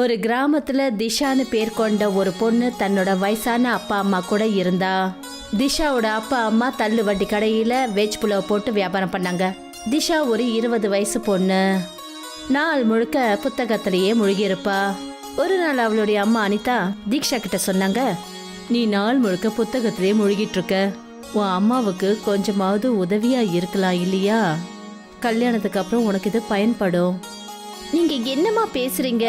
ஒரு கிராமத்துல திஷான்னு பேர் கொண்ட ஒரு பொண்ணு தன்னோட வயசான அப்பா அம்மா கூட இருந்தா. திஷாவோட அப்பா அம்மா தள்ளு வண்டி கடையில வெஜ் புலாவ் போட்டு வியாபாரம் பண்ணாங்க. திஷா ஒரு 20 வயசு பொண்ணு. நாள் முழுக்க புத்தகத்திலேயே முழுகியிருப்பா. ஒரு நாள் அவளுடைய அம்மா அனிதா தீக்ஷா கிட்ட சொன்னாங்க, நீ நாள் முழுக்க புத்தகத்திலேயே முழுகிட்டு இருக்க, உன் அம்மாவுக்கு கொஞ்சமாவது உதவியா இருக்கலாம் இல்லையா? கல்யாணத்துக்கு அப்புறம் உனக்கு இது பயன்படும். நீங்க என்னமா பேசுறீங்க?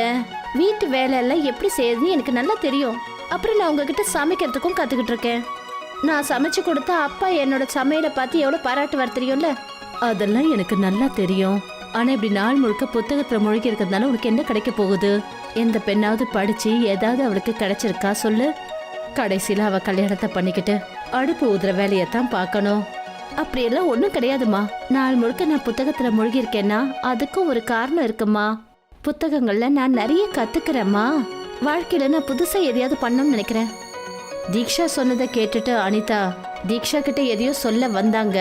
வீட்டு வேலை எல்லாம் எப்படி செய்யறதுன்னு எனக்கு நல்லா தெரியும். அப்புறம் நான் உங்ககிட்ட சமைக்கிறதுக்கும் கத்துக்கிட்டு இருக்கேன். நான் சமைச்சு கொடுத்தா அப்பா என்னோட சமையலை பார்த்து எவ்வளவு பாராட்டுவார் தெரியும்ல? அதெல்லாம் எனக்கு நல்லா தெரியும். ஆனா இப்படி நாள் முழுக்க புத்தகத்துல மூழ்கி இருக்கிறதுனால உனக்கு என்ன கிடைக்க போகுது? எந்த பெண்ணாவது படிச்சு ஏதாவது அவளுக்கு கிடைச்சிருக்கா சொல்லு? கடைசியில அவ கல்யாணத்தை பண்ணிக்கிட்டு அடுப்பு ஊதுற வேலையத்தான் பார்க்கணும். அப்படியெல்லாம் ஒன்றும் கிடையாதுமா. நாள் முழுக்க நான் புத்தகத்துல மூழ்கி இருக்கேன்னா அதுக்கும் ஒரு காரணம் இருக்குமா. புத்தகங்கள்ல நான் நிறைய கத்துக்கிறேம்மா. வாழ்க்கையில நான் புதுசா எதையாவது பண்ணணும்னு நினைக்கிறேன். தீக்ஷா சொன்னதை கேட்டுட்டு அனிதா தீக்ஷா கிட்ட எதையோ சொல்ல வந்தாங்க.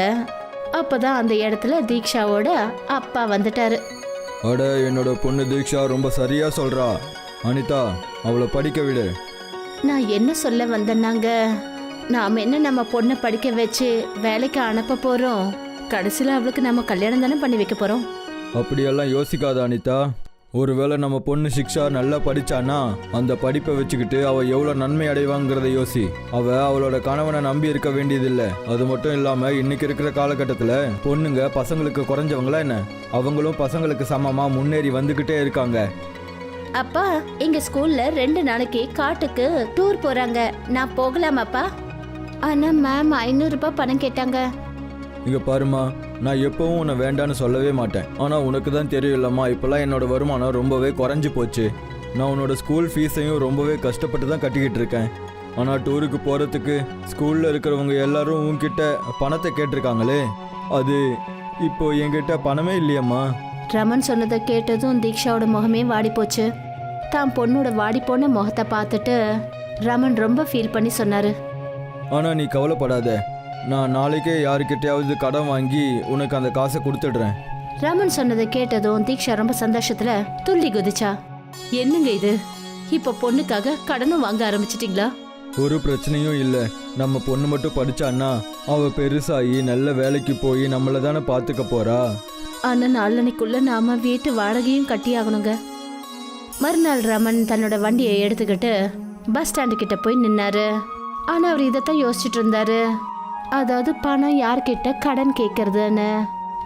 அப்பதான் அந்த இடத்துல தீக்ஷாவோட அப்பா வந்துட்டாரு. அட, என்னோட பொண்ணு தீக்ஷா ரொம்ப சரியா சொல்றா. அனிதா, அவளை படிக்க விடு. நான் என்ன சொல்ல வந்தேன்னாங்க, நாம என்ன நம்ம பொண்ணை படிக்க வச்சு வேலைக்கு அனுப்ப போறோம்? கடைசியில அவளுக்கு நம்ம கல்யாணம் தானே பண்ணி வைக்க போறோம். அப்படியெல்லாம் யோசிக்காத அனிதா. ஒருவேளை நம்ம பொண்ணு சிக்ஷா நல்லா படிச்சானா அந்த படிப்பை வச்சுக்கிட்டு அவள் எவ்வளோ நன்மை அடைவாங்கிறத யோசி. அவளோட கணவனை நம்பி இருக்க வேண்டியதில்லை. அது மட்டும் இல்லாமல் இன்னைக்கு இருக்கிற காலகட்டத்தில் பொண்ணுங்க பசங்களுக்கு குறைஞ்சவங்களா என்ன? அவங்களும் பசங்களுக்கு சமமா முன்னேறி வந்துகிட்டே இருக்காங்க. அப்பா, எங்க ஸ்கூல்ல 2 நாளைக்கு காட்டுக்கு டூர் போறாங்க. நான் போகலாமாப்பா? ஆனா மேம் 500 ரூபாய் பணம் கேட்டாங்க. இங்க பாருமா, நான் எப்பவும் உன்னை வேண்டான்னு சொல்லவே மாட்டேன். ஆனால் உனக்கு தான் தெரியும் இல்லம்மா, இப்போல்லாம் என்னோட வருமானம் ரொம்பவே குறைஞ்சி போச்சு. நான் உன்னோட ஸ்கூல் ஃபீஸையும் ரொம்பவே கஷ்டப்பட்டு தான் கட்டிக்கிட்டு இருக்கேன். ஆனால் டூருக்கு போகிறதுக்கு ஸ்கூலில் இருக்கிறவங்க எல்லாரும் உன்கிட்ட பணத்தை கேட்டிருக்காங்களே, அது இப்போ என்கிட்ட பணமே இல்லையம்மா. ரமன் சொன்னதை கேட்டதும் தீக்ஷாவோட முகமே வாடி போச்சு. தான் பொண்ணோட வாடி போன முகத்தை பார்த்துட்டு ரமன் ரொம்ப ஃபீல் பண்ணி சொன்னாரு, ஆனால் நீ கவலைப்படாத, நான் நாளைக்கே யாருக்கிட்டையாவது கடன் வாங்கி உனக்கு அந்த காசை கொடுத்துடுறேன். ரமன் சொன்னதை கேட்டதும் தீக்ஷா ரொம்ப சந்தோஷத்துல துள்ளி குதிச்சா. என்னங்க இது, இப்ப பொண்ணுக்காக கடனும் வாங்க ஆரம்பிச்சிட்டீங்களா? ஒரு பிரச்சனையும் இல்லை. நம்ம பொண்ணு மட்டும் படிச்சான்னா அவ பெருசாகி நல்ல வேலைக்கு போய் நம்மளை தானே பார்த்துக்க போறா. ஆனா நாளன்னைக்குள்ள நாம வீட்டு வாடகையும் கட்டி ஆகணுங்க. மறுநாள் ரமன் தன்னோட வண்டியை எடுத்துக்கிட்டு பஸ் ஸ்டாண்டு கிட்ட போய் நின்னாரு. ஆனா அவர் இதைத்தான் யோசிச்சுட்டு இருந்தாரு, அதாவது பணம் யார்கிட்ட கடன் கேட்கறதுன்னு.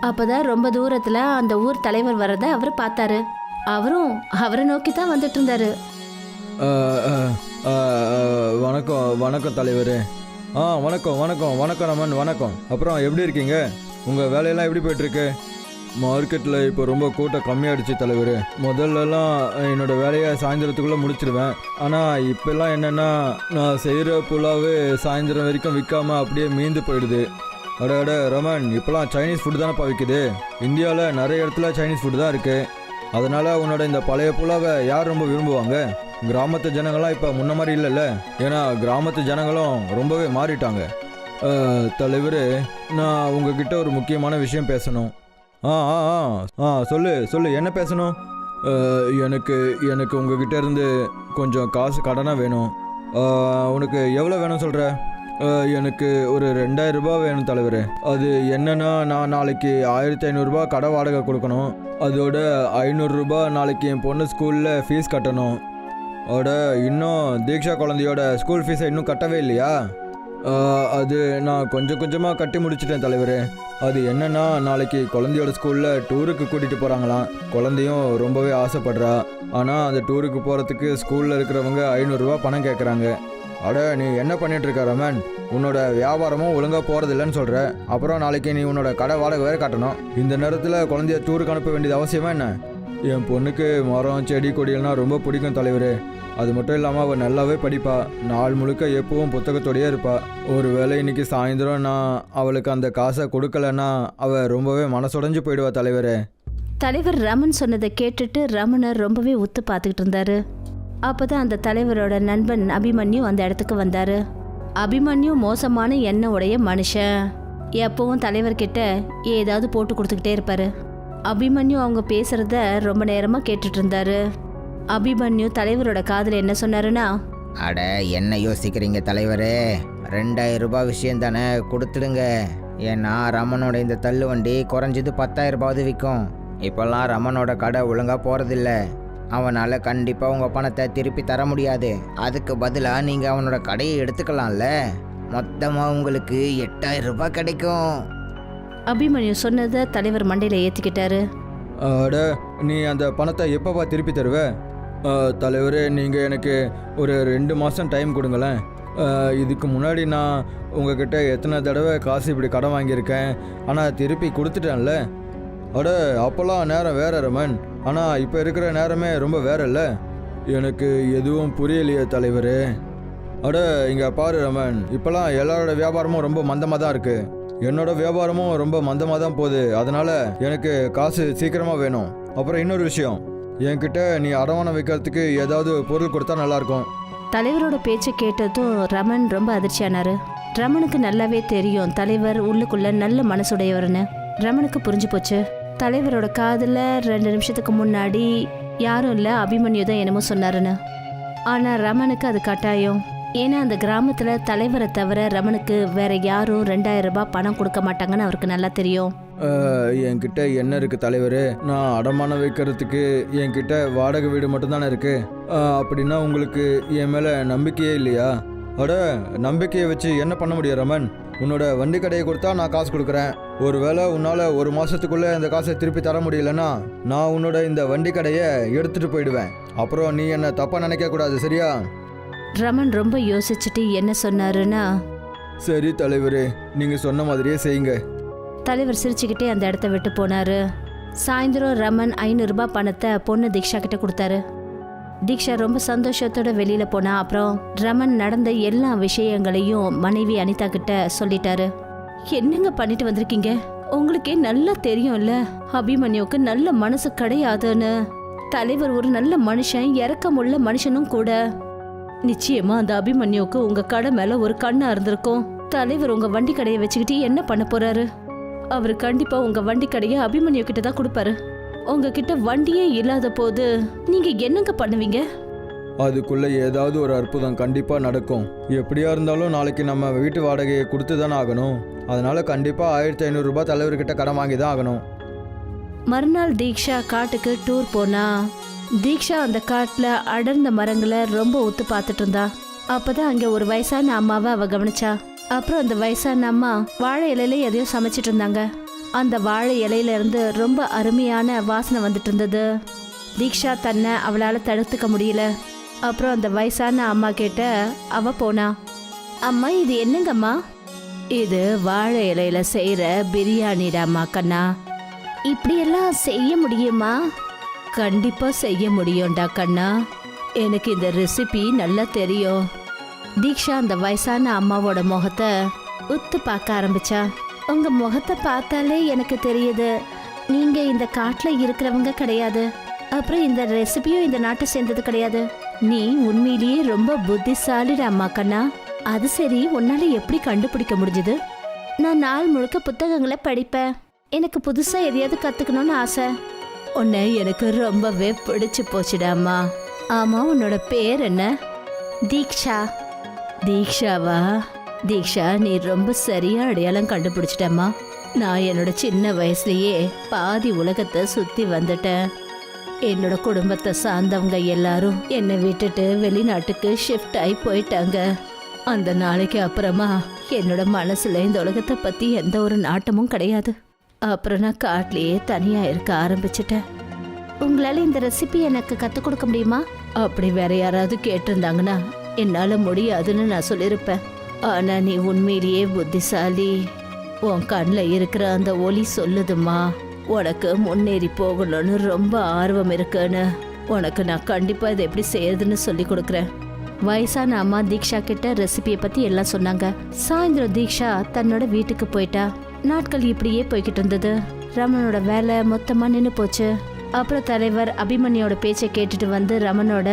அப்பதான் ரொம்ப தூரத்துல அந்த ஊர் தலைவர் வர்றத அவர் பார்த்தாரு. அவரும் அவரை நோக்கி தான் வந்துட்டு இருந்தாரு. வணக்கம் தலைவரே. வணக்கம் வணக்கம் வணக்கம் ரமன், வணக்கம். அப்புறம் எப்படி இருக்கீங்க? உங்கள் வேலையெல்லாம் எப்படி போயிட்டுருக்கு? மார்க்கெட்டில் இப்போ ரொம்ப கூட்டம் கம்மியாகிடுச்சு தலைவர். முதல்லலாம் என்னோடய வேலையை சாயந்தரத்துக்குள்ளே முடிச்சிடுவேன். ஆனால் இப்போல்லாம் என்னென்னா, நான் செய்கிற புலாவே சாயந்தரம் வரைக்கும் விற்காமல் அப்படியே மீந்து போயிடுது. அட ரமன், இப்போலாம் சைனீஸ் ஃபுட்டு தானேப்பா விற்குது. இந்தியாவில் நிறைய இடத்துல சைனீஸ் ஃபுட்டு தான் இருக்குது. அதனால் உன்னோட இந்த பழைய புலாவை யார் ரொம்ப விரும்புவாங்க? கிராமத்து ஜனங்கள்லாம் இப்போ முன்ன மாதிரி இல்லைல்ல. ஏன்னா கிராமத்து ஜனங்களும் ரொம்பவே மாறிட்டாங்க. தலைவர், நான் உங்ககிட்ட ஒரு முக்கியமான விஷயம் பேசணும். சொல்லு என்ன பேசணும்? எனக்கு உங்ககிட்ட இருந்து கொஞ்சம் காசு கடனாக வேணும். உனக்கு எவ்வளோ வேணும் சொல்கிற? எனக்கு ஒரு 2000 ரூபாய் வேணும் தலைவர். அது என்னன்னா, நான் நாளைக்கு 1500 ரூபாய் கடை வாடகை கொடுக்கணும். அதோட 500 ரூபாய் நாளைக்கு என் பொண்ணு ஸ்கூலில் ஃபீஸ் கட்டணும். இன்னும் தீக்ஷா குழந்தையோட ஸ்கூல் ஃபீஸை இன்னும் கட்டவே இல்லையா? அது நான் கொஞ்சம் கொஞ்சமாக கட்டி முடிச்சிட்டேன் தலைவர். அது என்னன்னா, நாளைக்கு குழந்தையோட ஸ்கூலில் டூருக்கு கூட்டிகிட்டு போகிறாங்களாம். குழந்தையும் ரொம்பவே ஆசைப்படுறா. ஆனால் அந்த டூருக்கு போகிறதுக்கு ஸ்கூலில் இருக்கிறவங்க 500 ரூபா பணம் கேட்குறாங்க. நீ என்ன பண்ணிட்டு இருக்க ரமன்? உன்னோட வியாபாரமும் ஒழுங்காக போகிறதில்லன்னு சொல்கிற. அப்புறம் நாளைக்கு நீ உன்னோட கடை வாடகை வேறு கட்டணும். இந்த நேரத்தில் குழந்தைய டூருக்கு அனுப்ப வேண்டியது அவசியமா என்ன? என் பொண்ணுக்கு மரம் செடி கொடியெல்லாம் ரொம்ப பிடிக்கும் தலைவர். அது மட்டும் இல்லாமல் அவள் நல்லாவே படிப்பா. நாள் முழுக்க எப்பவும் புத்தகத்தோடையே இருப்பா. ஒரு வேளை இன்னைக்கு சாயந்தரம் நான் அவளுக்கு அந்த காசை கொடுக்கலன்னா அவள் ரொம்பவே மனசுடைஞ்சு போயிடுவா தலைவரே. தலைவர் ரமன் சொன்னதை கேட்டுட்டு ரமனை ரொம்பவே உத்து பார்த்துக்கிட்டு இருந்தாரு. அப்பதான் அந்த தலைவரோட நண்பன் அபிமன்யு அந்த இடத்துக்கு வந்தாரு. அபிமன்யு மோசமான எண்ணம் உடைய மனுஷன். எப்பவும் தலைவர்கிட்ட ஏதாவது போட்டு கொடுத்துக்கிட்டே இருப்பாரு. அபிமன்யு அவங்க பேசுறத ரொம்ப நேரமா கேட்டுட்டு இருந்தாரு. அபிமன்யு தலைவரோட காதுல என்ன சொன்னாருன்னா, அட என்ன யோசிக்கிறீங்க தலைவரே, 2000 ரூபாய் விஷயம் தானே, கொடுத்துடுங்க. ஏன்னா ரமனோட இந்த தள்ளு வண்டி குறைஞ்சது 10,000 ரூபாவது விற்கும். இப்போல்லாம் ரமனோட கடை ஒழுங்காக போகிறதில்ல. அவனால் கண்டிப்பாக உங்கள் பணத்தை திருப்பி தர முடியாது. அதுக்கு பதிலாக நீங்கள் அவனோட கடையை எடுத்துக்கலாம்ல. மொத்தமாக உங்களுக்கு 8,000 ரூபாய் கிடைக்கும். அபிமன்யு சொன்னதை தலைவர் மண்டையில ஏத்திக்கிட்டாரு. அட நீ அந்த பணத்தை எப்பப்பா திருப்பி தருவ? தலைவரே, நீங்கள் எனக்கு ஒரு 2 மாதம் டைம் கொடுங்களேன். இதுக்கு முன்னாடி நான் உங்ககிட்ட எத்தனை தடவை காசு இப்படி கடன் வாங்கியிருக்கேன், ஆனால் திருப்பி கொடுத்துட்டேன்ல. அட அப்போல்லாம் நேரம் வேற ரமன், ஆனால் இப்போ இருக்கிற நேரமே ரொம்ப வேற இல்லை. எனக்கு எதுவும் புரியலையே தலைவரே. அட இங்கே பாரு ரமன், இப்போல்லாம் எல்லாரோட வியாபாரமும் ரொம்ப மந்தமாக தான் இருக்குது. என்னோட வியாபாரமும் ரொம்ப மந்தமாக தான் போகுது. அதனால் எனக்கு காசு சீக்கிரமாக வேணும். அப்புறம் இன்னொரு விஷயம், என்கிட்ட நீ அடமானம் வைக்கிறதுக்கு ஏதாவது பொருள் கொடுத்தா நல்லாயிருக்கும். தலைவரோட பேச்சை கேட்டதும் ரமன் ரொம்ப அதிர்ச்சியானாரு. ரமனுக்கு நல்லாவே தெரியும் தலைவர் உள்ளுக்குள்ள நல்ல மனசுடையவர்னு. ரமனுக்கு புரிஞ்சு போச்சு. தலைவரோட காதுல 2 நிமிஷத்துக்கு முன்னாடி யாரும் இல்லை, அபிமன்யு தான் என்னமோ சொன்னாருன்னு. ஆனா ரமனுக்கு அது கட்டாயம். ஏன்னா அந்த கிராமத்துல தலைவரை தவிர ரமனுக்கு வேற யாரும் 2000 ரூபாய் பணம் கொடுக்க மாட்டாங்கன்னு அவருக்கு நல்லா தெரியும். என்கிட்ட என்ன இருக்குது தலைவர்? நான் அடமானம் வைக்கிறதுக்கு என்கிட்ட வாடகை வீடு மட்டும்தானே இருக்குது. அப்படின்னா உங்களுக்கு என் மேலே நம்பிக்கையே இல்லையா? அட நம்பிக்கையை வச்சு என்ன பண்ண முடியும் ரமன்? உன்னோட வண்டி கடையை கொடுத்தா நான் காசு கொடுக்குறேன். ஒருவேளை உன்னால் 1 மாதத்துக்குள்ளே இந்த காசை திருப்பி தர முடியலன்னா நான் உன்னோட இந்த வண்டி கடையை எடுத்துகிட்டு போயிடுவேன். அப்புறம் நீ என்ன தப்பாக நினைக்கக்கூடாது, சரியா? ரமன் ரொம்ப யோசிச்சுட்டு என்ன சொன்னாருன்னா, சரி தலைவரே, நீங்கள் சொன்ன மாதிரியே செய்யுங்க. தலைவர் சிரிச்சுக்கிட்டே அந்த இடத்த விட்டு போனாரு. சாயந்தரம் ரமன் 500 ரூபாய் பணத்தை பொண்ணு தீக்ஷா கிட்ட கொடுத்தாரு. தீக்ஷா ரொம்ப சந்தோஷத்தோட வெளியில போனா. அப்புறம் ரமன் நடந்த எல்லா விஷயங்களையும் மனைவி அனிதா கிட்ட சொல்லிட்டாரு. என்னங்க பண்ணிட்டு வந்திருக்கீங்க? உங்களுக்கே நல்லா தெரியும்ல அபிமன்யுக்கு நல்ல மனசு கிடையாதுன்னு. தலைவர் ஒரு நல்ல மனுஷன், இரக்கமுள்ள மனுஷனும் கூட. நிச்சயமா அந்த அபிமன்யுக்கு உங்க கடை மேல ஒரு கண்ணா இருந்திருக்கும். தலைவர் உங்க வண்டி கடையை வச்சுக்கிட்டு என்ன பண்ண போறாரு? அவர் கண்டிப்பா உங்க வண்டி கடையை அபிமன்யு கிட்ட தான் கொடுப்பாரு. உங்ககிட்ட வண்டியே இல்லாத போது நீங்க என்னங்க பண்ணுவீங்க? அதுக்குள்ள ஏதாவது ஒரு அற்புதம் கண்டிப்பா நடக்கும். எப்படியா இருந்தாலும் நாளைக்கு நம்ம வீட்டு வாடகையை கொடுத்து தானே ஆகணும். அதனால கண்டிப்பா 1500 ரூபாய் தலைவர்கிட்ட கடன் வாங்கி தான் ஆகணும். மறுநாள் தீக்ஷா காட்டுக்கு டூர் போனா. தீக்ஷா அந்த காட்டுல அடர்ந்த மரங்களை ரொம்ப ஒத்து பார்த்துட்டு இருந்தா. அப்பதான் அங்க ஒரு வயசான அம்மாவை அவ கவனிச்சா. அப்புறம் அந்த வயசான அம்மா வாழை இலையில எதையோ சமைச்சிட்டு இருந்தாங்க. அந்த வாழை இலையில இருந்து ரொம்ப அருமையான வாசனை வந்துட்டு இருந்தது. தீக்ஷா தன்னை அவளால தடுத்துக்க முடியல. அப்புறம் அந்த வயசான அம்மா கிட்ட அவ போனா. அம்மா, இது என்னங்கம்மா? இது வாழை இலையில செய்யற பிரியாணிடாமா கண்ணா. இப்படியெல்லாம் செய்ய முடியுமா? கண்டிப்பா செய்ய முடியும்டா கண்ணா. எனக்கு இந்த ரெசிபி நல்லா தெரியும். தீக்ஷா அந்த வயசான அம்மாவோட முகத்தை உத்து பார்க்க ஆரம்பிச்சா. உங்க முகத்தை பார்த்தாலே எனக்கு தெரியுது நீங்க இந்த காட்டுல இருக்கிறவங்க கிடையாது. அப்புறம் இந்த ரெசிபியும் இந்த நாட்டை சேர்ந்தது கிடையாது. நீ உண்மையிலேயே ரொம்ப புத்திசாலிடா அம்மா கண்ணா. அது சரி, உன்னால எப்படி கண்டுபிடிக்க முடிஞ்சது? நான் நாள் முழுக்க புத்தகங்களை படிப்பேன். எனக்கு புதுசா எதையாவது கத்துக்கணும்னு ஆசை. உன்னை எனக்கு ரொம்பவே பிடிச்சு போச்சுடாமா. ஆமா, உன்னோட பேர் என்ன? தீக்ஷா. தீக்ஷாவா? தீக்ஷா, நீ ரொம்ப சரியா அடையாளம் கண்டுபிடிச்சிட்டம்மா. நான் என்னோட சின்ன வயசுலயே பாதி உலகத்தை சுத்தி வந்துட்டேன். என்னோட குடும்பத்தை சார்ந்தவங்க எல்லாரும் என்னை விட்டுட்டு வெளிநாட்டுக்கு ஷிஃப்ட் ஆகி போயிட்டாங்க. அந்த நாளைக்கு அப்புறமா என்னோட மனசுல இந்த உலகத்தை பத்தி எந்த ஒரு நாட்டமும் கிடையாது. அப்புறம் நான் காட்டிலேயே தனியா இருக்க ஆரம்பிச்சிட்டேன். உங்களால இந்த ரெசிபி எனக்கு கற்றுக் கொடுக்க முடியுமா? அப்படி வேற யாராவது கேட்டிருந்தாங்கன்னா என்னால முடியாதுன்னு நான் சொல்லியிருப்பேன். ஆனா நீ உண்மையிலேயே புத்திசாலி. உன் கண்ணில் இருக்கிற அந்த ஒளி சொல்லுதுமா, உனக்கு முன்னேறி போகணும்னு ரொம்ப ஆர்வம் இருக்குன்னு. உனக்கு நான் கண்டிப்பா இதை எப்படி செய்யறதுன்னு சொல்லி கொடுக்குறேன். வயசான அம்மா தீக்ஷா கிட்ட ரெசிபியை பத்தி எல்லாம் சொன்னாங்க. சாயந்தரம் தீக்ஷா தன்னோட வீட்டுக்கு போயிட்டா. நாட்கள் இப்படியே போய்கிட்டு இருந்தது. ரமனோட வேலை மொத்தமா நின்று போச்சு. அப்புறம் தலைவர் அபிமன்யோட பேச்சை கேட்டுட்டு வந்து ரமனோட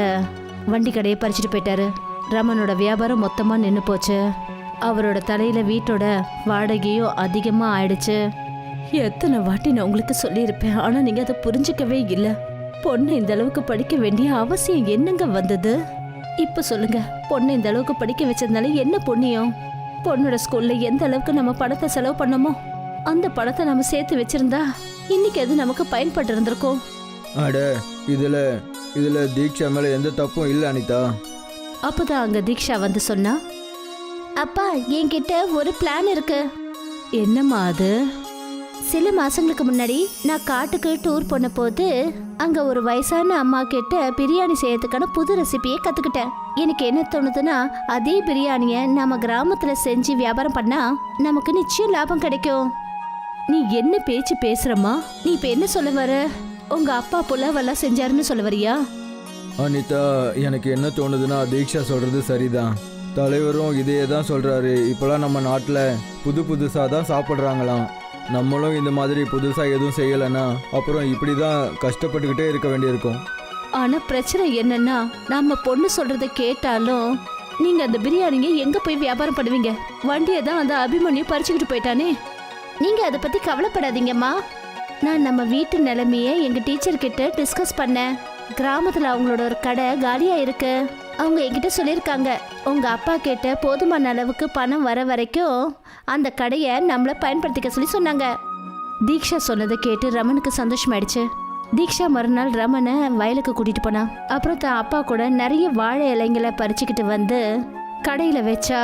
வண்டி கடையை பறிச்சுட்டு போயிட்டாரு. ரமனோட வியாபாரம் மொத்தமா நின்று போச்சு. அவரோட தலையில வீட்டோட வாடகையும் அதிகமா ஆயிடுச்சு. எத்தனை வாட்டி நான் உங்களுக்கு சொல்லியிருப்பேன், ஆனா நீங்க அதை புரிஞ்சுக்கவே இல்லை. பொண்ணு இந்த அளவுக்கு படிக்க வேண்டிய அவசியம் என்னங்க வந்தது? இப்ப சொல்லுங்க, பொண்ணு இந்த அளவுக்கு படிக்க வச்சதுனால என்ன புண்ணியம்? பொண்ணோட ஸ்கூல்ல எந்த அளவுக்கு நம்ம பணத்தை செலவு பண்ணோமோ அந்த பணத்தை நம்ம சேர்த்து வச்சிருந்தா இன்னைக்கு அது நமக்கு பயன்பட்டு இருந்திருக்கும். அட இதுல தீக்ஷா மேல எந்த தப்பும் இல்லை அனிதா. அப்பதான் அங்க தீக்ஷா வந்து சொன்னா, அப்பா என்கிட்ட ஒரு பிளான் இருக்கு. என்னம்மா அது? சில மாசங்களுக்கு முன்னாடி நான் காட்டுக்கு டூர் போன போது அங்க ஒரு வயசான அம்மா கிட்ட பிரியாணி செய்யறதுக்கான புது ரெசிபியை கத்துக்கிட்டேன். எனக்கு என்ன தோணுதுன்னா, அதே பிரியாணிய நம்ம கிராமத்துல செஞ்சு வியாபாரம் பண்ணா நமக்கு நிச்சயம் லாபம் கிடைக்கும். நீ என்ன பேச்சு பேசுறமா? நீ இப்ப என்ன சொல்ல வர? உங்க அப்பா புலாவெல்லாம் செஞ்சாருன்னு சொல்ல வரியா? அனிதா, எனக்கு என்ன தோணுதுன்னா தீக்ஷா சொல்றது சரிதான். தலைவரும் இதையே தான் சொல்றாரு. இப்போலாம் நம்ம நாட்டில் புதுசாக தான் சாப்பிட்றாங்களாம். நம்மளும் இந்த மாதிரி புதுசாக எதுவும் செய்யலைன்னா அப்புறம் இப்படி தான் கஷ்டப்பட்டுக்கிட்டே இருக்க வேண்டியிருக்கும். ஆனா பிரச்சனை என்னன்னா, நம்ம பொண்ணு சொல்றதை கேட்டாலும் நீங்க அந்த பிரியாணியை எங்க போய் வியாபாரம் பண்ணுவீங்க? வண்டியை தான் அந்த அபிமன்யு பறிச்சுக்கிட்டு போயிட்டானே. நீங்க அதை பத்தி கவலைப்படாதீங்கம்மா. நான் நம்ம வீட்டு நிலைமைய எங்க டீச்சர் கிட்ட டிஸ்கஸ் பண்ணேன். கிராமத்துல அவங்களோட ஒரு கடை காலியா இருக்கு. அவங்க என்கிட்ட சொல்லியிருக்காங்க, உங்க அப்பா கிட்ட போதுமான அளவுக்கு பணம் வர வரைக்கும் அந்த கடையை நம்மள பயன்படுத்திக்க சொல்லி சொன்னாங்க. தீக்ஷா சொன்னதை கேட்டு ரமனுக்கு சந்தோஷமாயிடுச்சு. தீக்ஷா மறுநாள் ரமனை வயலுக்கு கூட்டிட்டு போனா. அப்புறம் தான் அப்பா கூட நிறைய வாழை இலைங்களை பறிச்சுக்கிட்டு வந்து கடையில வச்சா.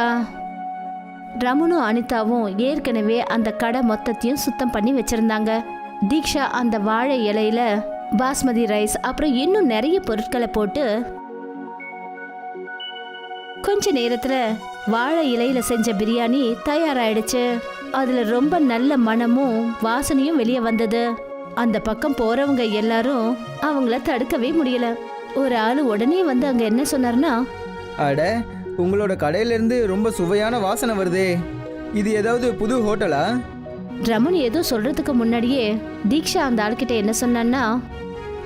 ரமனும் அனிதாவும் ஏற்கனவே அந்த கடை மொத்தத்தையும் சுத்தம் பண்ணி வச்சிருந்தாங்க. தீக்ஷா அந்த வாழை இலையில பாஸ்மதி ரைஸ் அப்புறம் இன்னும் நிறைய பொருட்களை போட்டு கொஞ்ச நேரத்துல வாழை இலையில செஞ்ச பிரியாணி தயாராயிடுச்சு. அதுல ரொம்ப நல்ல மணமும் வாசனையும் வெளியே வந்தது. அந்த பக்கம் போறவங்க எல்லாரும் அவங்கள தடுக்கவே முடியல. ஒரு ஆளு உடனே வந்து அங்க என்ன சொன்னார்னா, அட, உங்களோட கடையிலேருந்து ரொம்ப சுவையான வாசனை வருதே. இது ஏதாவது புது ஹோட்டலா? ரமன் ஏதோ சொல்றதுக்கு முன்னாடியே தீக்ஷா அந்த ஆள்கிட்ட என்ன சொன்னான்னா,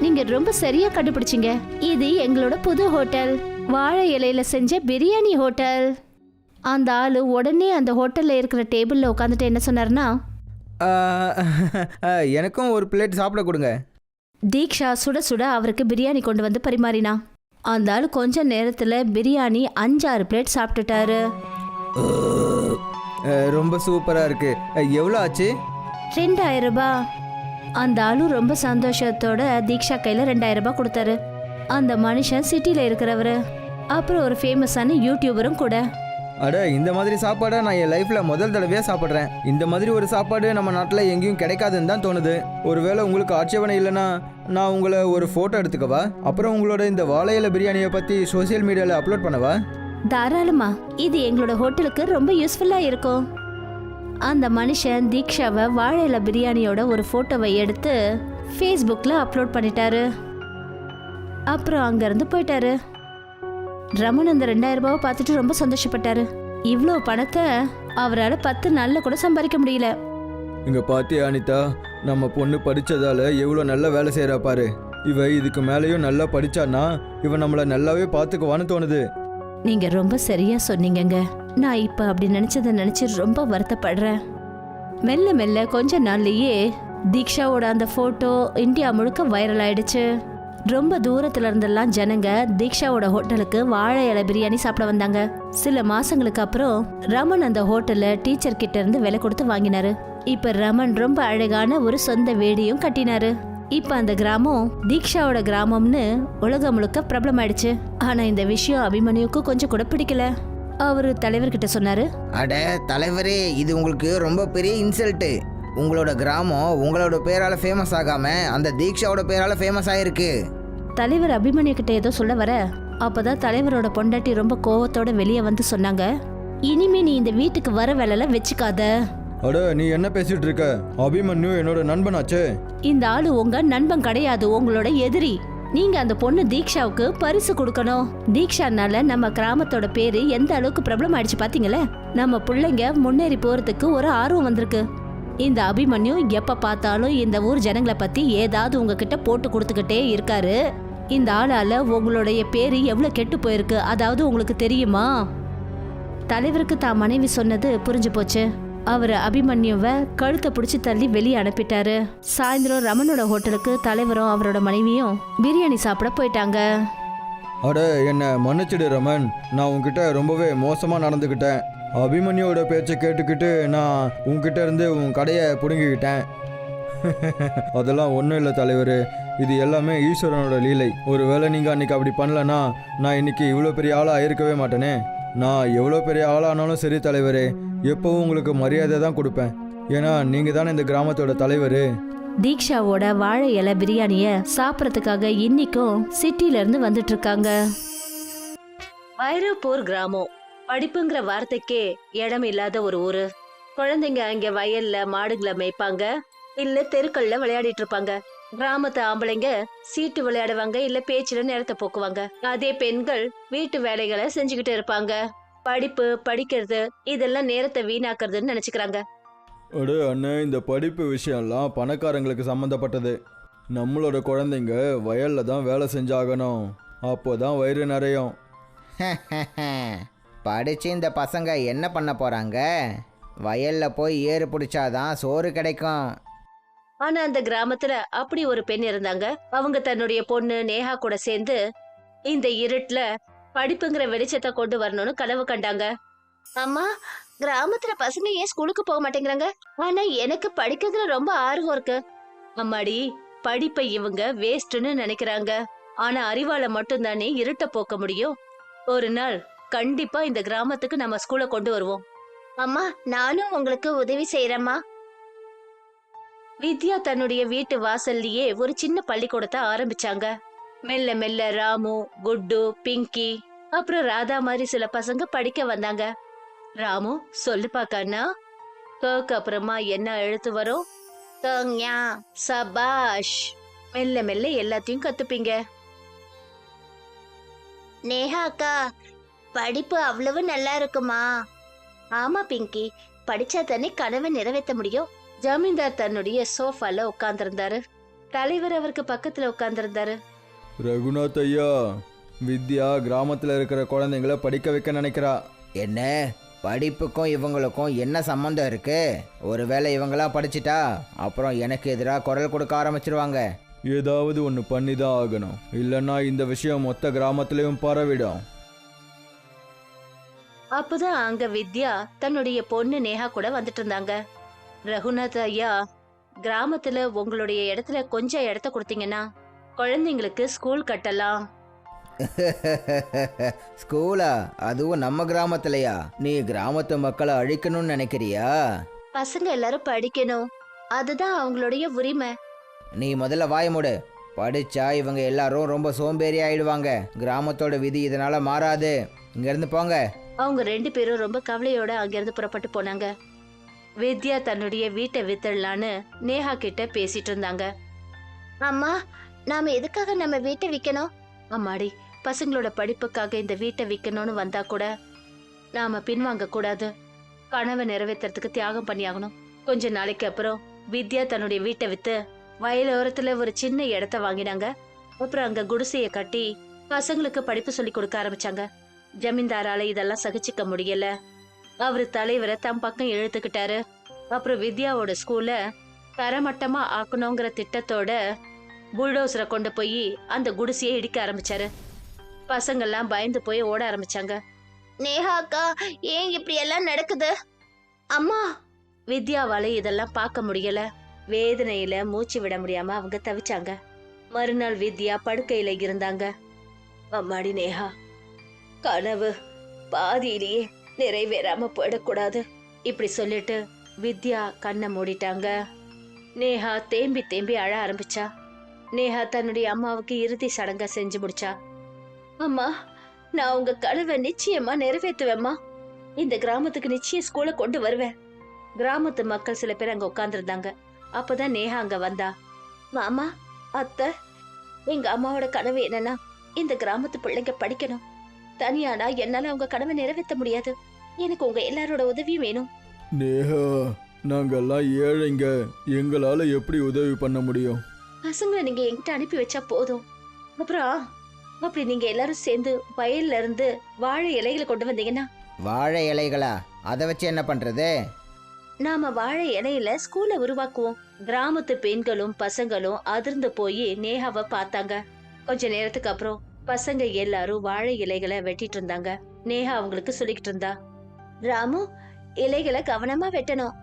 நீங்க ரொம்ப சரியா கண்டுபிடிச்சிங்க. இது எங்களோட புது ஹோட்டல், வாழை இலையில செஞ்ச பிரியாணி ஹோட்டல். அந்த ஆளு உடனே அந்த ஹோட்டல்ல இருக்கிற டேபிள்ல உட்காந்துட்டு என்ன சொன்னார்னா, எனக்கும் ஒரு பிளேட் சாப்பிட கொடுங்க. தீக்ஷா சுட சுட அவருக்கு பிரியாணி கொண்டு வந்து பரிமாறினா. அந்த ஆள் கொஞ்ச நேரத்துல பிரியாணி 5-6 பிளேட் சாப்பிட்டுட்டாரு. ரொம்ப சூப்பரா இருக்கு. எவ்வளோ ஆச்சு? 2000 ரூபாய். அந்த ஆளு ரொம்ப சந்தோஷத்தோட தீக்ஷா கையில 2000 ரூபாய் கொடுத்தாரு. அந்த மனுஷன் சிட்டில இருக்கிறவரு, அப்புறம் ஒரு ஃபேமஸான யூடியூபரும் கூட. அட, இந்த மாதிரி சாப்பாடை நான் என் லைஃப்பில் முதல் தடவையாக சாப்பிட்றேன். இந்த மாதிரி ஒரு சாப்பாடு நம்ம நாட்டில் எங்கேயும் கிடைக்காதுன்னு தான் தோணுது. ஒருவேளை உங்களுக்கு ஆட்சேபனை இல்லைன்னா நான் உங்களை ஒரு ஃபோட்டோ எடுத்துக்கவா? அப்புறம் உங்களோட இந்த வாழை இலை பிரியாணியை பற்றி சோஷியல் மீடியாவில் அப்லோட் பண்ணவா? தாராளமா, இது எங்களோட ஹோட்டலுக்கு ரொம்ப யூஸ்ஃபுல்லா இருக்கும். அந்த மனுஷன் தீக்ஷாவை வாழை இலை பிரியாணியோட ஒரு ஃபோட்டோவை எடுத்து ஃபேஸ்புக்கில் அப்லோட் பண்ணிட்டாரு. அப்புறம் அங்கேருந்து போயிட்டாரு. ரமன் அந்த 2000 ரூபாவை பார்த்துட்டு ரொம்ப சந்தோஷப்பட்டாரு. இவ்வளோ பணத்தை அவரால் 10 நாளில் கூட சம்பாதிக்க முடியல. இங்கே பார்த்தியா அனிதா, நம்ம பொண்ணு படித்ததால் எவ்வளோ நல்ல வேலை செய்கிறா பாரு. இவ இதுக்கு மேலேயும் நல்லா படித்தான்னா இவன் நம்மளை நல்லாவே பார்த்துக்குவான்னு தோணுது. நீங்க ரொம்ப சரியா சொன்னீங்கங்க. நான் இப்ப அப்படி நினைச்சதை நினைச்சு ரொம்ப வருத்தப்படுறேன். மெல்ல மெல்ல கொஞ்ச நாள்லயே தீக்ஷாவோட அந்த போட்டோ இந்தியா முழுக்க வைரல் ஆயிடுச்சு. ரொம்ப தூரத்துல இருந்தெல்லாம் ஜனங்க தீக்ஷாவோட ஹோட்டலுக்கு வாழை இலை பிரியாணி சாப்பிட வந்தாங்க. சில மாசங்களுக்கு அப்புறம் ரமன் அந்த ஹோட்டல்ல டீச்சர் கிட்ட இருந்து விலை கொடுத்து வாங்கினாரு. இப்ப ரமன் ரொம்ப அழகான ஒரு சொந்த வீடையும் கட்டினாரு. இப்ப அந்த கிராமம் தீக்ஷாவோட கிராமம்னு உலகம் முழுக்க பிரபலம் ஆயிடுச்சு. ஆனா இந்த விஷயம் அபிமன்யுக்கு கொஞ்சம் கூட பிடிக்கல. அவரு தலைவர்கிட்ட சொன்னாரு, அட தலைவரே, இது உங்களுக்கு ரொம்ப பெரிய இன்சல்ட்டு. உங்களோட கிராமம் உங்களோட பேரால ஃபேமஸ் ஆகாம அந்த தீக்ஷாவோட பேரால ஃபேமஸ் ஆயிருக்கு. தலைவர் அபிமன்யு கிட்ட ஏதோ சொல்ல வர, அப்பதான் தலைவரோட பொண்டாட்டி ரொம்ப கோவத்தோட வெளியே வந்து சொன்னாங்க, இனிமே நீ இந்த வீட்டுக்கு வர வேலைல வச்சுக்காத. அட, நீ என்ன பேசிட்டு இருக்க? அபிமன்யு என்னோட நண்பனாச்சே. இந்த ஆளு உங்க நண்பன் கிடையாது, உங்களோட எதிரி. நீங்க அந்த பொண்ணு தீக்ஷாவுக்கு பரிசு கொடுக்கணும். தீக்ஷானால நம்ம கிராமத்தோட பேரு எந்த அளவுக்கு பிரபலம் ஆயிடுச்சு பாத்தீங்களே. நம்ம பிள்ளைங்க முன்னேறி போறதுக்கு ஒரு ஆர்வம் வந்திருக்கு. இந்த அபிமன்யு எப்ப பார்த்தாலும் இந்த ஊர் ஜனங்களை பத்தி ஏதாவது உங்ககிட்ட போட்டு கொடுத்துக்கிட்டே இருக்காரு. இந்த ஆளால உங்களுடைய பேரு எவ்வளவு கெட்டு போயிருக்கு, அதாவது உங்களுக்கு தெரியுமா? தலைவருக்கு தான் மனைவி சொன்னது புரிஞ்சு போச்சு. அவர் அபிமன்யுவை கழுத்தை பிடிச்சி தள்ளி வெளியே அனுப்பிட்டாரு. சாயந்தரம் ரமனோட ஹோட்டலுக்கு தலைவரும் அவரோட மனைவியும் பிரியாணி சாப்பிட போயிட்டாங்க. அட என்னை மன்னிச்சிடு ரமன், நான் உன்கிட்ட ரொம்பவே மோசமாக நடந்துக்கிட்டேன். அபிமன்யோட பேச்சை கேட்டுக்கிட்டு நான் உன்கிட்ட இருந்து உன் கடையை பிடுங்கிக்கிட்டேன். அதெல்லாம் ஒன்றும் இல்லை தலைவர், இது எல்லாமே ஈஸ்வரனோட லீலை. ஒருவேளை நீங்கள் அன்றைக்கி அப்படி பண்ணலன்னா நான் இன்னைக்கு இவ்வளோ பெரிய ஆளாக இருக்கவே மாட்டேனே. நான் எவ்வளோ பெரிய ஆளானாலும் சரி தலைவரே, எப்போவும் உங்களுக்கு மரியாதை தான் கொடுப்பேன். ஏன்னா நீங்கள் தானே இந்த கிராமத்தோட தலைவர். தீக்ஷாவோட வாழை இலை பிரியாணிய சாப்பிட்றதுக்காக இன்னைக்கும் சிட்டில இருந்து வந்துட்டு இருக்காங்க. வைரப்பூர் கிராமம் படிப்புங்கிற வார்த்தைக்கே இடம் இல்லாத ஒரு ஊரு. குழந்தைங்க அங்க வயல்ல மாடுகளை மேய்ப்பாங்க, இல்ல தெருக்கள்ல விளையாடிட்டு இருப்பாங்க. கிராமத்து ஆம்பளைங்க சீட்டு விளையாடுவாங்க, இல்ல பேச்சுல நேரத்தை போக்குவாங்க. அதே பெண்கள் வீட்டு வேலைகளை செஞ்சுக்கிட்டு இருப்பாங்க. படிப்பு படிக்கிறது இதெல்லாம் நேரத்தை வீணாக்குறதுன்னு நினைச்சுக்கிறாங்க. அடு அண்ணே, இந்த படிப்பு விஷயம்லாம் பணக்காரங்களுக்கு சம்மந்தப்பட்டது. நம்மளோட குழந்தைங்க வயலில் தான் வேலை செஞ்சாகணும், அப்போ தான் வயிறு நிறையும். படித்து இந்த பசங்க என்ன பண்ண போகிறாங்க? வயலில் போய் ஏறு பிடிச்சாதான் சோறு கிடைக்கும். ஆனா அந்த கிராமத்துல அப்படி ஒரு பெண் இருந்தாங்க. அவங்க தன்னுடைய பொண்ணு நேஹா கூட சேர்ந்து இந்த இருட்டுல படிப்புங்கிற வெளிச்சத்தை கொண்டு வரணும்னு கனவு கண்டாங்க. அம்மா, கிராமத்துல பசங்க ஏன் ஸ்கூலுக்கு போக மாட்டேங்கிறாங்க? ஆனா எனக்கு படிக்கிறதுல ரொம்ப ஆர்வம் இருக்கு. அம்மாடி, படிப்பை இவங்க வேஸ்ட்னு நினைக்கிறாங்க. ஆனா அறிவால மட்டும் தானே இருட்ட போக்க முடியும். ஒரு நாள் கண்டிப்பா இந்த கிராமத்துக்கு நம்ம ஸ்கூலை கொண்டு வருவோம். அம்மா, நானும் உங்களுக்கு உதவி செய்யறேம்மா. வித்யா தன்னுடைய வீட்டு வாசல்லையே ஒரு சின்ன பள்ளிக்கூடத்தை ஆரம்பிச்சாங்க. மெல்ல மெல்ல ராமு, குட்டு, பிங்கி அப்புறம் ராதா மாதிரி சில பசங்க படிக்க வந்தாங்க. ராமு, சொல்லு பாக்கண்ணா, க்கு அப்புறமா என்ன எழுத்து வரும்? தங்யா. சபாஷ். மெல்ல மெல்ல எல்லாத்தையும் கத்துப்பீங்க. நேஹா அக்கா, படிப்பு அவ்வளவு நல்லா இருக்குமா? ஆமா பிங்கி, படிச்சா தானே கனவை நிறைவேற்ற முடியும். ஜமீன்தார் தன்னுடைய சோஃபால உட்கார்ந்திருந்தாரு. தலைவர் அவருக்கு பக்கத்துல உட்கார்ந்திருந்தாரு. ரகுநாத் ஐயா, வித்யா கிராமத்தில் இருக்கிற குழந்தைங்கள படிக்க வைக்க நினைக்கிறா. என்ன, படிப்புக்கும் இவங்களுக்கும் என்ன சம்மந்தம் இருக்கு? ஒருவேளை இவங்களாம் படிச்சிட்டா அப்புறம் எனக்கு எதிராக குரல் கொடுக்க ஆரம்பிச்சிருவாங்க. ஏதாவது ஒன்று பண்ணி தான் ஆகணும், இல்லைன்னா இந்த விஷயம் மொத்த கிராமத்திலையும் பரவிடும். அப்பதான் அங்க வித்யா தன்னுடைய பொண்ணு நேஹா கூட வந்துட்டு இருந்தாங்க. ரகுநாத் ஐயா, கிராமத்துல உங்களுடைய இடத்துல கொஞ்சம் இடத்த கொடுத்தீங்கன்னா குழந்தைங்களுக்கு ஸ்கூல் கட்டலாம். ஸ்கூலா? அதுவும் நம்ம கிராமத்துலயா? நீ கிராமத்து மக்களை அழிக்கணும்னு நினைக்கிறியா? பசங்க எல்லாரும் படிக்கணும், அதுதான் அவங்களுடைய உரிமை. நீ முதல்ல வாய மூடு. படிச்சா இவங்க எல்லாரும் ரொம்ப சோம்பேறி ஆயிடுவாங்க. கிராமத்தோட விதி இதனால மாறாது. இங்க இருந்து போங்க. அவங்க 2 பேரும் ரொம்ப கவலையோட அங்கிருந்து புறப்பட்டு போனாங்க. வித்யா தன்னுடைய வீட்டை வித்துடலான்னு நேஹா கிட்ட பேசிட்டு இருந்தாங்க. அம்மா, நாம எதுக்காக நம்ம வீட்டை விற்கணும்? அம்மாடி, பசங்களோட படிப்புக்காக இந்த வீட்டை விற்கணும்னு வந்தா கூட நாம பின்வாங்க கூடாது. கனவை நிறைவேற்றுறதுக்கு தியாகம் பண்ணியாகணும். கொஞ்ச நாளைக்கு அப்புறம் வித்யா தன்னுடைய வீட்டை வித்து வயலோரத்துல ஒரு சின்ன இடத்த வாங்கினாங்க. அப்புறம் அங்க குடிசைய கட்டி பசங்களுக்கு படிப்பு சொல்லி கொடுக்க ஆரம்பிச்சாங்க. ஜமீன்தாரால இதெல்லாம் சகிச்சுக்க முடியல. அவரு தலைவரை தம் பக்கம் இழுத்துக்கிட்டாரு. அப்புறம் வித்யாவோட ஸ்கூல்ல தரமட்டமா ஆக்கணுங்கிற திட்டத்தோட புல்டோசரை கொண்டு போய் அந்த குடிசையை இடிக்க ஆரம்பிச்சாரு. பசங்கள்லாம் பயந்து போய் ஓட ஆரம்பிச்சாங்க. நேஹா அக்கா, ஏன் இப்படி எல்லாம் நடக்குது? அம்மா, வித்யாவால இதெல்லாம் பார்க்க முடியல. வேதனையில மூச்சு விட முடியாம அவங்க தவிச்சாங்க. மறுநாள் வித்யா படுக்கையில இருந்தாங்க. அம்மாடி நேஹா, கனவு பாதியிலேயே நிறைவேறாம போயிடக்கூடாது. இப்படி சொல்லிட்டு வித்யா கண்ணை மூடிட்டாங்க. நேஹா தேம்பி தேம்பி அழ ஆரம்பிச்சா. நேஹா தன்னுடைய அம்மாவுக்கு இறுதி சடங்கா செஞ்சு முடிச்சா. அம்மா, நான் உங்க கனவை நிச்சயமா நிறைவேற்றுவேம்மா. இந்த கிராமத்துக்கு நிச்சயம் ஸ்கூலை கொண்டு வருவேன். கிராமத்து மக்கள் சில பேர் அங்க உட்கார்ந்துருந்தாங்க. அப்பதான் நேஹா அங்க வந்தா. மாமா, அத்தை, எங்க அம்மாவோட கனவு என்னன்னா இந்த கிராமத்து பிள்ளைங்க படிக்கணும். தனியானா என்னால அவங்க கனவை நிறைவேற்ற முடியாது. எனக்கு உங்க எல்லாரோட உதவியும் வேணும். நேஹா, நாங்கெல்லாம் ஏழைங்க, எங்களால் எப்படி உதவி பண்ண முடியும்? பசங்களை நீங்க என்கிட்ட அனுப்பி வச்சா போதும். அப்புறம் அப்படி நீங்க எல்லாரும் சேர்ந்து வயல்ல இருந்து வாழை இலைகளை கொண்டு வந்தீங்கன்னா. வாழை இலைகளா? அதை வச்சு என்ன பண்றது? நாம வாழை இலையில ஸ்கூலை உருவாக்குவோம். கிராமத்து பெண்களும் பசங்களும் அதிர்ந்து போய் நேஹாவை பார்த்தாங்க. கொஞ்ச நேரத்துக்கு அப்புறம் பசங்க எல்லாரும் வாழை இலைகளை வெட்டிட்டு இருந்தாங்க. நேஹா அவங்களுக்கு சொல்லிக்கிட்டு இருந்தா, ராமு, இலைகளை கவனமா வெட்டணும்,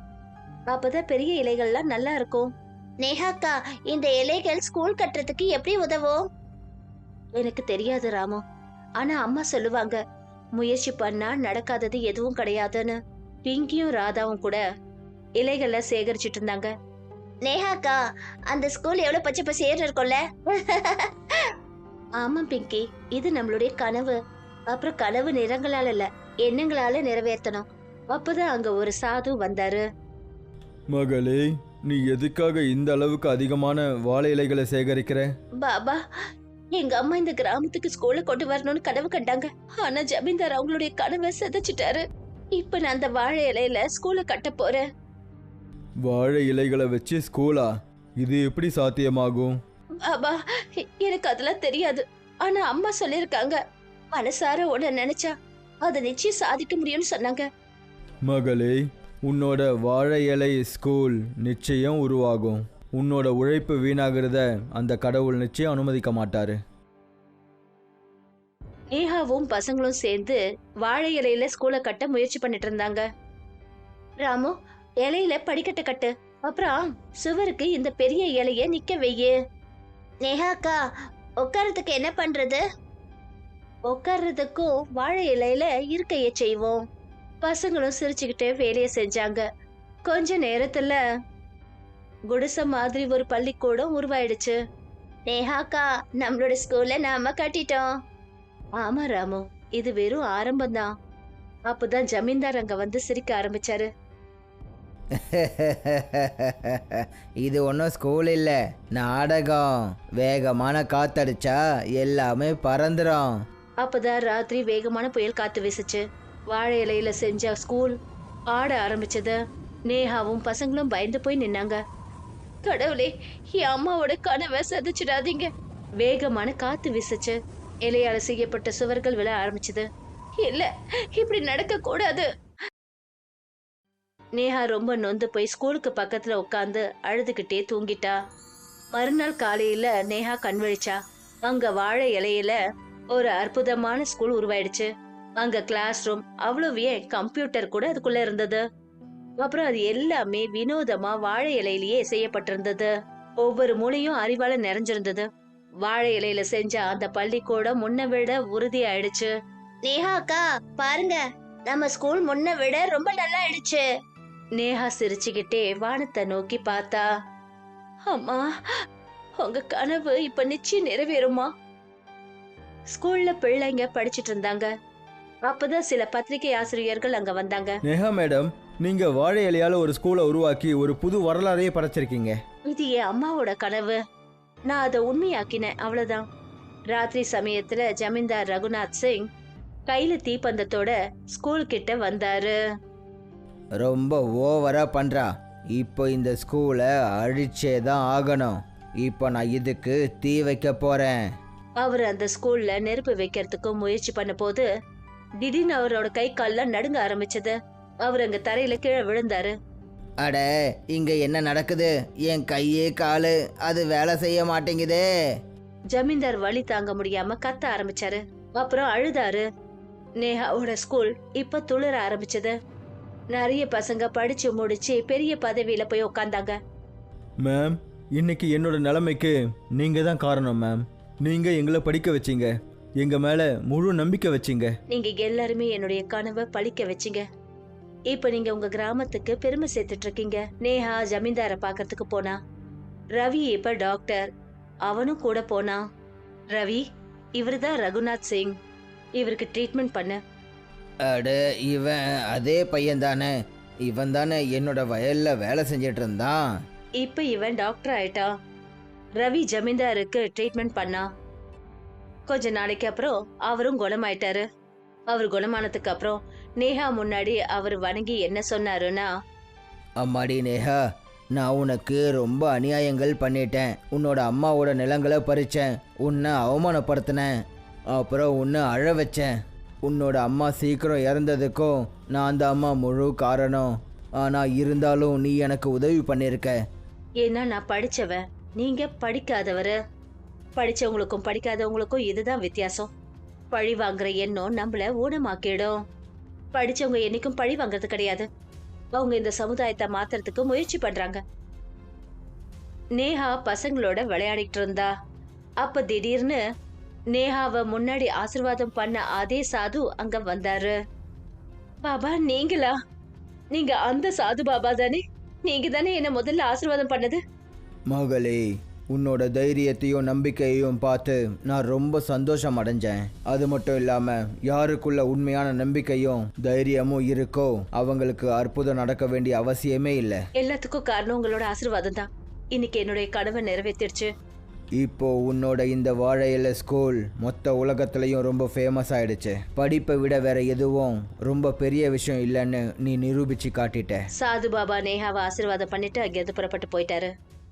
அப்பதான் பெரிய இலைகள்லாம் நல்லா இருக்கும். நேஹாக்கா, இந்த இலைகள் ஸ்கூல் கட்டுறதுக்கு எப்படி உதவும்? எனக்கு தெரியாது ராமு, ஆனா அம்மா சொல்லுவாங்க, முயற்சி பண்ணா நடக்காதது எதுவும் கிடையாதுன்னு. பிங்கியும் ராதாவும் கூட இலைகளை சேகரிச்சிட்டு இருந்தாங்க. நேஹாக்கா, அந்த ஸ்கூல் எவ்வளவு பச்சை பசேர்னு இருக்கும்ல. ஆமா பிங்கி, இது நம்மளுடைய கனவு. அப்புறம் கனவு நிறங்களால இல்ல, எண்ணங்களால நிறைவேற்றணும். அப்பதான் அங்க ஒரு சாது வந்தாரு. மகளே, நீ எதுக்காக இந்த அளவுக்கு அதிகமான வாழை இலைகளை சேகரிக்கிற? பாபா, எங்க அம்மா இந்த கிராமத்துக்கு ஸ்கூல்ல கொண்டு வரணும்னு கனவு கண்டாங்க. ஆனா ஜமீன்தார் அவங்களுடைய கனவை சிதைச்சிட்டாரு. இப்ப நான் அந்த வாழை இலையில ஸ்கூலை கட்ட போறேன். வாழை இலைகளை வச்சு ஸ்கூலா? இது எப்படி சாத்தியமாகும்? பாபா, எனக்கு அதெல்லாம் தெரியாது. ஆனா அம்மா சொல்லிருக்காங்க, மனசார ஒண்ணு நினைச்சா அதை நிச்சயம் சாதிக்க முடியும்னு சொன்னாங்க. மகளே, உன்னோட வாழை இலை ஸ்கூல் நிச்சயம் உருவாகும். உன்னோட உழைப்பு வீணாகிறத அந்த கடவுள் நிச்சயம் அனுமதிக்க மாட்டாரு. நேஹாவும் பசங்களும் சேர்ந்து வாழை இலையில ஸ்கூலை கட்ட முயற்சி பண்ணிட்டு இருந்தாங்க. ராமு, இலையில படிக்கட்டு கட்டு, அப்புறம் சுவருக்கு இந்த பெரிய இலைய நிக்க வையு. நேஹாக்கா, உட்கார்றதுக்கு என்ன பண்றது? உட்கார்றதுக்கும் வாழை இலையில இருக்கைய செய்வோம். பசங்களும் சிரிச்சுக்கிட்டே வேலைய செஞ்சாங்க. கொஞ்ச நேரத்துல குடிசை மாதிரி ஒரு பள்ளிக்கூடம் உருவாயிடுச்சு. நேஹாக்கா, நம்மளோட ஸ்கூல்ல நாம கட்டிட்டோம். ஆமா ராமு, இது வெறும் ஆரம்பம்தான். அப்பதான் ஜமீன்தார் அங்க வந்து சிரிக்க ஆரம்பிச்சாரு. இது ஒன்றும் ஸ்கூல் இல்லை, நாடகம். வேகமான காத்தடிச்சா எல்லாமே பறந்துடும். அப்பதான் ராத்திரி வேகமான புயல் காத்து வீசுச்சு. வாழை இலையில செஞ்ச ஸ்கூல் ஆட ஆரம்பிச்சது. நேஹாவும் பசங்களும் பயந்து போய் நின்னாங்க. கடவுளே, என் அம்மாவோட கனவை சதிச்சிடாதீங்க. வேகமான காத்து வீசுச்சு. இலையால செய்யப்பட்ட சுவர்கள் விழ ஆரம்பிச்சது. இல்ல, இப்படி நடக்க கூடாது. நேஹா ரொம்ப நொந்து போய் ஸ்கூலுக்கு பக்கத்துல உட்காந்து அழுதுகிட்டே தூங்கிட்டா. மறுநாள் காலையில நேஹா கண் விழிச்சா. அங்க வாழை இலையில ஒரு அற்புதமான ஸ்கூல் உருவாயிடுச்சு. அங்க கிளாஸ் ரூம், அவ்வளவு ஏன் கம்ப்யூட்டர் கூட அதுக்குள்ள இருந்தது. அப்புறம் அது எல்லாமே வினோதமா வாழை இலையிலேயே செய்யப்பட்டிருந்தது. ஒவ்வொரு மூலையும் அறிவால நிறைஞ்சிருந்தது. வாழை இலையில செஞ்ச அந்த பள்ளிக்கூடம் முன்ன விட உறுதி ஆயிடுச்சு. நேஹா அக்கா, பாருங்க, நம்ம ஸ்கூல் முன்ன விட ரொம்ப நல்லா ஆயிடுச்சு. நேஹா சிரிச்சுக்கிட்டே வானத்தை நோக்கி பார்த்தா. அம்மா, உங்க கனவு இப்ப நிச்சயம் நிறைவேறுமா? ஸ்கூல்ல பிள்ளைங்க படிச்சிட்டு இருந்தாங்க. அப்பதான் சில பத்திரிகை ஆசிரியர்கள் அங்க வந்தாங்க. நேஹா மேடம், நீங்க வாழை இலையால ஒரு ஸ்கூலை உருவாக்கி ஒரு புது வரலாறையே படைச்சிருக்கீங்க. இது என் அம்மாவோட கனவு. நான் அதை உண்மையாக்கினேன், அவ்வளவுதான். ராத்திரி சமயத்துல ஜமீன்தார் ரகுநாத் சிங் கையில தீப்பந்தத்தோட ஸ்கூல் கிட்ட வந்தாரு. ரொம்ப ஓவரா பண்றா. இப்போ இந்த ஸ்கூலை அழிச்சே தான் ஆகணும். இப்போ நான் இதுக்கு தீ வைக்க போறேன். அவர் அந்த ஸ்கூல்ல நெருப்பு வைக்கிறதுக்கு முயற்சி பண்ண போது திடீர்னு அவரோட கை கால்லாம் நடுங்க ஆரம்பிச்சது. அவர் அங்க தரையில கீழே விழுந்தாரு. அட, இங்க என்ன நடக்குது? என் கையே காலு அது வேலை செய்ய மாட்டேங்குதே. ஜமீன்தார் வலி தாங்க முடியாம கத்த ஆரம்பிச்சாரு. அப்புறம் அழுதாரு. நேஹாவோட ஸ்கூல் இப்ப துளிர ஆரம்பிச்சது. நிறைய பசங்க படிச்சு முடிச்சு பெரிய பதவியில போய் உட்கார்ந்தாங்க. மேம், இன்னைக்கு என்னோட நிலைமைக்கு நீங்க தான் காரணம் மேம். நீங்க எங்களை படிக்க வச்சீங்க, எங்க மேல முழு நம்பிக்கை வச்சீங்க. நீங்க எல்லாருமே என்னுடைய கனவை பழிக்க வச்சீங்க. இப்ப நீங்க உங்க கிராமத்துக்கு பெருமை சேர்த்துட்டு இருக்கீங்க. நேஹா ஜமீன்தார பாக்கிறதுக்கு போனா. ரவி இப்ப டாக்டர், அவனும் கூட போனா. ரவி, இவருதான் ரகுநாத் சிங். இவருக்கு ட்ரீட்மெண்ட் பண்ண. அட, இவன் அதே பையன் தானே? இவன் தானே என்னோட வயல்ல வேலை செஞ்சிட்டு இருந்தான். இப்ப இவன் டாக்டர் ஆயிட்டா. ரவி ஜமீன்தாருக்கு ட்ரீட்மெண்ட் பண்ணா. கொஞ்ச நாளைக்கு அப்புறம் அவரும் குணமாயிட்டாரு. அவர் குணமானதுக்கு அப்புறம் நேஹா முன்னாடி அவர் வணங்கி என்ன சொன்னாருன்னா, அம்மாடி நேஹா, நான் உனக்கு ரொம்ப அநியாயங்கள் பண்ணிட்டேன். உன்னோட அம்மாவோட நிலங்களை பறிச்சேன், உன்னை அவமானப்படுத்தினேன், அப்புறம் உன்னை அழ வச்சேன். உன்னோட அம்மா சீக்கிரம் இறந்ததுக்கும் நான் அந்த அம்மா முழு காரணம். ஆனால் இருந்தாலும் நீ எனக்கு உதவி பண்ணியிருக்க. ஏன்னா நான் படிச்சவன், நீங்க படிக்காதவரு. படிச்சவங்களுக்கும் படிக்காதவங்களுக்கும் இதுதான் வித்தியாசம். பழி வாங்குற எண்ணம் நம்மள ஊனமாக்கிடும். படிச்சவங்க என்னைக்கும் பழி வாங்குறது கிடையாது. அவங்க இந்த சமுதாயத்தை மாத்துறதுக்கு முயற்சி பண்றாங்க. நேஹா பசங்களோட விளையாடிட்டு இருந்தா. அப்ப திடீர்னு நேஹாவை முன்னாடி ஆசீர்வாதம் பண்ண அதே சாது அங்க வந்தாரு. பாபா நீங்களா? நீங்க அந்த சாது பாபா தானே? நீங்க தானே என்ன முதல்ல ஆசீர்வாதம் பண்ணது? மகளே, உன்னோட தைரியத்தையும் நம்பிக்கையையும் பார்த்து நான் ரொம்ப சந்தோஷம் அடைஞ்சேன். அது மட்டும் இல்லாமல் யாருக்குள்ள உண்மையான நம்பிக்கையும் தைரியமும் இருக்கோ அவங்களுக்கு அற்புதம் நடக்க வேண்டிய அவசியமே இல்லை. எல்லாத்துக்கும் காரணம் உங்களோட ஆசீர்வாதம் தான். இன்னைக்கு என்னுடைய கனவை நிறைவேற்றிருச்சு. இப்போ உன்னோட இந்த வாழை இலை ஸ்கூல் மொத்த உலகத்துலேயும் ரொம்ப ஃபேமஸ் ஆயிடுச்சு. படிப்பை விட வேற எதுவும் ரொம்ப பெரிய விஷயம் இல்லைன்னு நீ நிரூபிச்சு காட்டிட்ட. சாது பாபா நேஹாவை ஆசீர்வாதம் பண்ணிட்டு அங்கிருந்து புறப்பட்டு போயிட்டாரு.